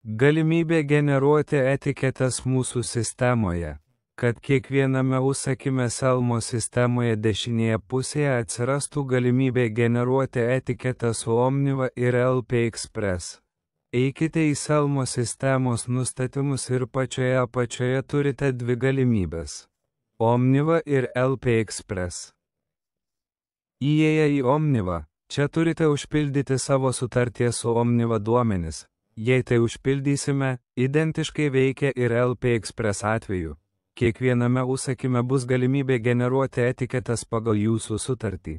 Galimybė generuoti etiketes mūsų sistemoje, kad kiekviename užsakyme Selmo sistemoje dešinėje pusėje atsirastų galimybė generuoti etiketes su Omniva ir LP Express. Eikite į Selmo sistemos nustatymus ir pačioje apačioje turite dvi galimybės – Omniva ir LP Express. Įėję į Omniva, čia turite užpildyti savo sutarties su Omniva duomenis. Jei tai užpildysime, identiškai veikia ir LP Express atveju. Kiekviename užsakyme bus galimybė generuoti etiketes pagal jūsų sutartį.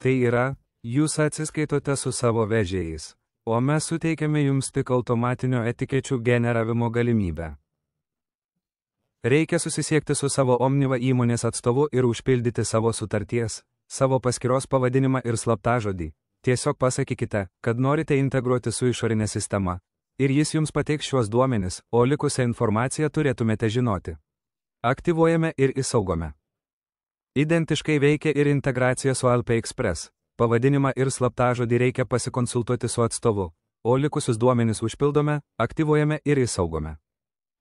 Tai yra, jūs atsiskaitote su savo vežėjais, o mes suteikiame jums tik automatinio etikečių generavimo galimybę. Reikia susisiekti su savo Omniva įmonės atstovu ir užpildyti savo sutarties, savo paskyros pavadinimą ir slaptažodį. Tiesiog pasakykite, kad norite integruoti su išorinė sistema. Ir jis jums pateiks šiuos duomenis, o likusią informaciją turėtumėte žinoti. Aktyvuojame ir įsaugome. Identiškai veikia ir integracija su LP Express. Pavadinimą ir slaptažodį reikia pasikonsultuoti su atstovu, o likusius duomenis užpildome, aktyvuojame ir įsaugome.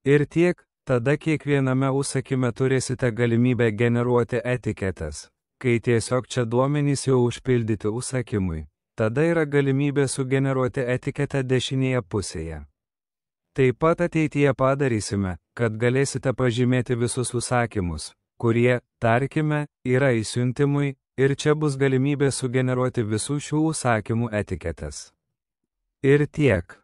Ir tiek, tada kiekviename užsakyme turėsite galimybę generuoti etiketes, kai tiesiog čia duomenys jau užpildyti užsakymui. Tada yra galimybė sugeneruoti etiketę dešinėje pusėje. Taip pat ateityje padarysime, kad galėsite pažymėti visus užsakymus, kurie, tarkime, yra išsiuntimui, ir čia bus galimybė sugeneruoti visų šių užsakymų etiketes. Ir tiek.